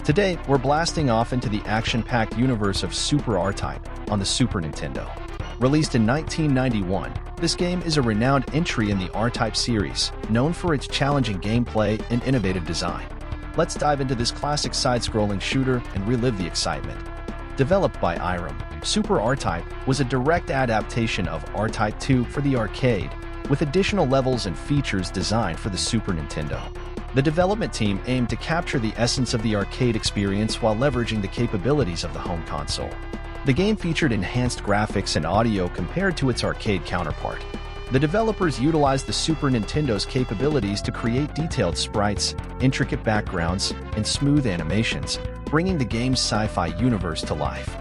Today, we're blasting off into the action-packed universe of Super R-Type on the Super Nintendo. Released in 1991, this game is a renowned entry in the R-Type series, known for its challenging gameplay and innovative design. Let's dive into this classic side-scrolling shooter and relive the excitement. Developed by Irem, Super R-Type was a direct adaptation of R-Type 2 for the arcade, with additional levels and features designed for the Super Nintendo. The development team aimed to capture the essence of the arcade experience while leveraging the capabilities of the home console. The game featured enhanced graphics and audio compared to its arcade counterpart. The developers utilized the Super Nintendo's capabilities to create detailed sprites, intricate backgrounds, and smooth animations, bringing the game's sci-fi universe to life.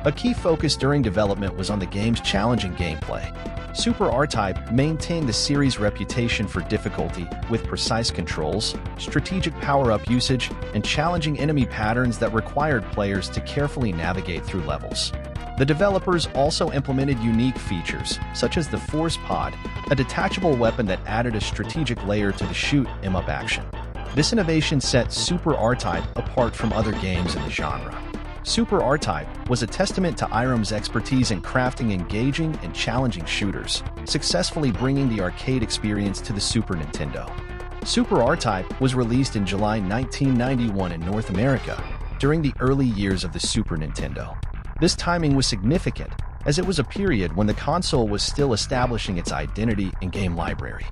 A key focus during development was on the game's challenging gameplay. Super R-Type maintained the series' reputation for difficulty, with precise controls, strategic power-up usage, and challenging enemy patterns that required players to carefully navigate through levels. The developers also implemented unique features, such as the Force Pod, a detachable weapon that added a strategic layer to the shoot-'em-up action. This innovation set Super R-Type apart from other games in the genre. Super R-Type was a testament to Irem's expertise in crafting engaging and challenging shooters, successfully bringing the arcade experience to the Super Nintendo. Super R-Type was released in July 1991 in North America, during the early years of the Super Nintendo. This timing was significant, as it was a period when the console was still establishing its identity and game library.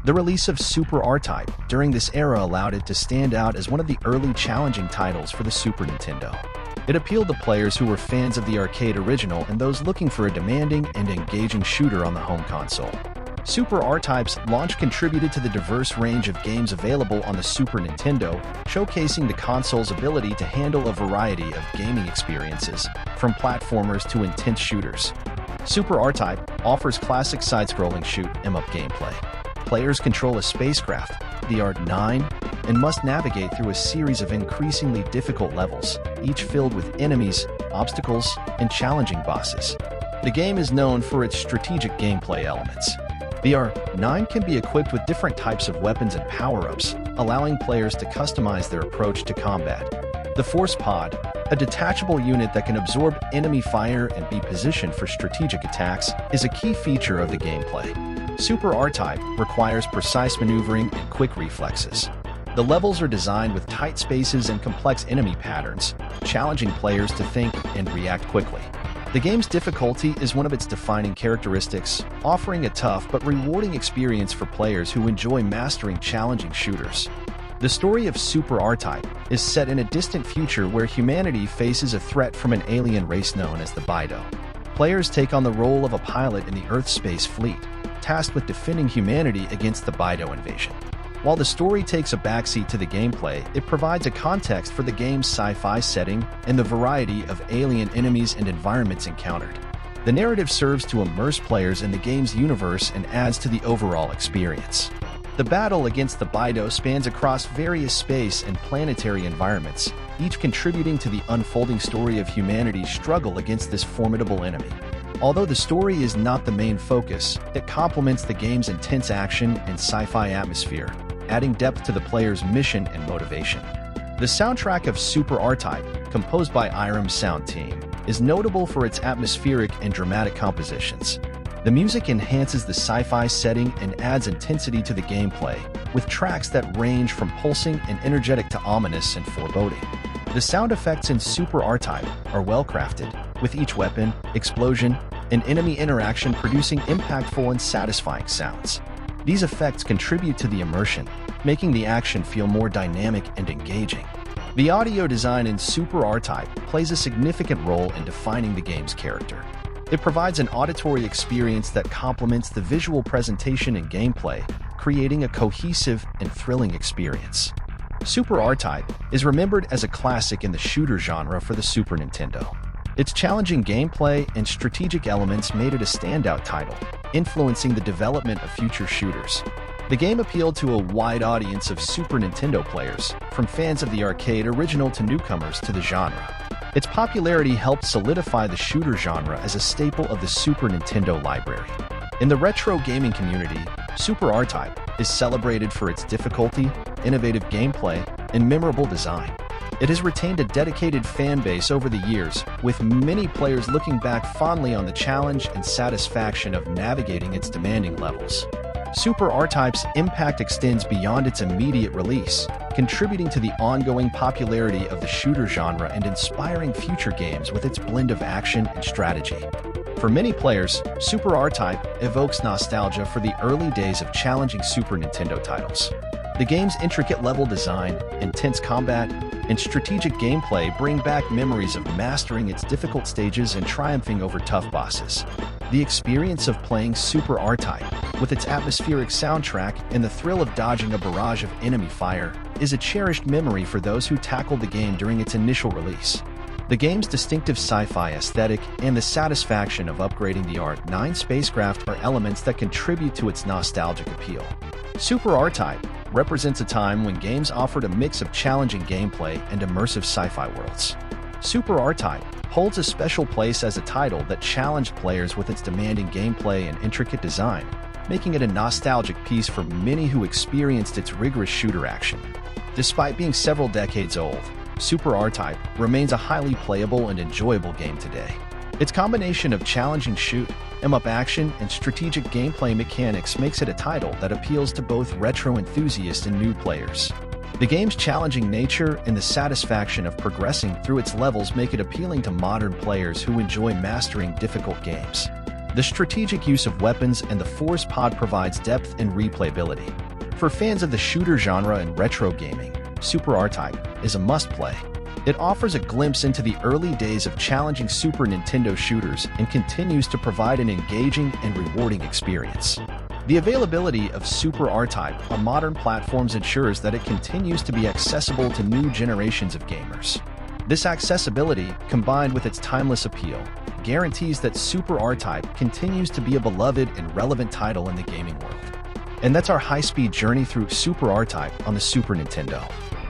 The release of Super R-Type during this era allowed it to stand out as one of the early challenging titles for the Super Nintendo. It appealed to players who were fans of the arcade original and those looking for a demanding and engaging shooter on the home console. Super R-Type's launch contributed to the diverse range of games available on the Super Nintendo, showcasing the console's ability to handle a variety of gaming experiences, from platformers to intense shooters. Super R-Type offers classic side-scrolling shoot-'em-up gameplay. Players control a spacecraft, the Art-9, and must navigate through a series of increasingly difficult levels, each filled with enemies, obstacles, and challenging bosses. The game is known for its strategic gameplay elements. The Art-9 can be equipped with different types of weapons and power-ups, allowing players to customize their approach to combat. The Force Pod, a detachable unit that can absorb enemy fire and be positioned for strategic attacks, is a key feature of the gameplay. Super R-Type requires precise maneuvering and quick reflexes. The levels are designed with tight spaces and complex enemy patterns, challenging players to think and react quickly. The game's difficulty is one of its defining characteristics, offering a tough but rewarding experience for players who enjoy mastering challenging shooters. The story of Super R-Type is set in a distant future where humanity faces a threat from an alien race known as the Bido. Players take on the role of a pilot in the Earth's space fleet, tasked with defending humanity against the Bido invasion. While the story takes a backseat to the gameplay, it provides a context for the game's sci-fi setting and the variety of alien enemies and environments encountered. The narrative serves to immerse players in the game's universe and adds to the overall experience. The battle against the Bido spans across various space and planetary environments, each contributing to the unfolding story of humanity's struggle against this formidable enemy. Although the story is not the main focus, it complements the game's intense action and sci-fi atmosphere, adding depth to the player's mission and motivation. The soundtrack of Super R-Type, composed by Irem's sound team, is notable for its atmospheric and dramatic compositions. The music enhances the sci-fi setting and adds intensity to the gameplay, with tracks that range from pulsing and energetic to ominous and foreboding. The sound effects in Super R-Type are well-crafted, with each weapon, explosion, and enemy interaction producing impactful and satisfying sounds. These effects contribute to the immersion, making the action feel more dynamic and engaging. The audio design in Super R-Type plays a significant role in defining the game's character. It provides an auditory experience that complements the visual presentation and gameplay, creating a cohesive and thrilling experience. Super R-Type is remembered as a classic in the shooter genre for the Super Nintendo. Its challenging gameplay and strategic elements made it a standout title, influencing the development of future shooters. The game appealed to a wide audience of Super Nintendo players, from fans of the arcade original to newcomers to the genre. Its popularity helped solidify the shooter genre as a staple of the Super Nintendo library. In the retro gaming community, Super R-Type is celebrated for its difficulty, innovative gameplay, and memorable design. It has retained a dedicated fan base over the years, with many players looking back fondly on the challenge and satisfaction of navigating its demanding levels. Super R-Type's impact extends beyond its immediate release, contributing to the ongoing popularity of the shooter genre and inspiring future games with its blend of action and strategy. For many players, Super R-Type evokes nostalgia for the early days of challenging Super Nintendo titles. The game's intricate level design, intense combat, and strategic gameplay bring back memories of mastering its difficult stages and triumphing over tough bosses. The experience of playing Super R-Type, with its atmospheric soundtrack and the thrill of dodging a barrage of enemy fire, is a cherished memory for those who tackled the game during its initial release. The game's distinctive sci-fi aesthetic and the satisfaction of upgrading the R9 spacecraft are elements that contribute to its nostalgic appeal. Super R-Type represents a time when games offered a mix of challenging gameplay and immersive sci-fi worlds. Super R-Type holds a special place as a title that challenged players with its demanding gameplay and intricate design, making it a nostalgic piece for many who experienced its rigorous shooter action. Despite being several decades old, Super R-Type remains a highly playable and enjoyable game today. Its combination of challenging shoot, 'em up action, and strategic gameplay mechanics makes it a title that appeals to both retro enthusiasts and new players. The game's challenging nature and the satisfaction of progressing through its levels make it appealing to modern players who enjoy mastering difficult games. The strategic use of weapons and the Force Pod provides depth and replayability. For fans of the shooter genre and retro gaming, Super R-Type is a must-play. It offers a glimpse into the early days of challenging Super Nintendo shooters and continues to provide an engaging and rewarding experience. The availability of Super R-Type on modern platforms ensures that it continues to be accessible to new generations of gamers. This accessibility, combined with its timeless appeal, guarantees that Super R-Type continues to be a beloved and relevant title in the gaming world. And that's our high-speed journey through Super R-Type on the Super Nintendo.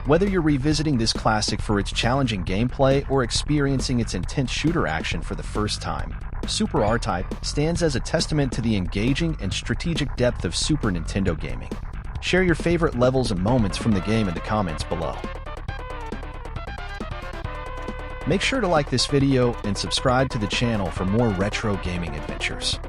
Whether you're revisiting this classic for its challenging gameplay or experiencing its intense shooter action for the first time, Super R-Type stands as a testament to the engaging and strategic depth of Super Nintendo gaming. Share your favorite levels and moments from the game in the comments below. Make sure to like this video and subscribe to the channel for more retro gaming adventures.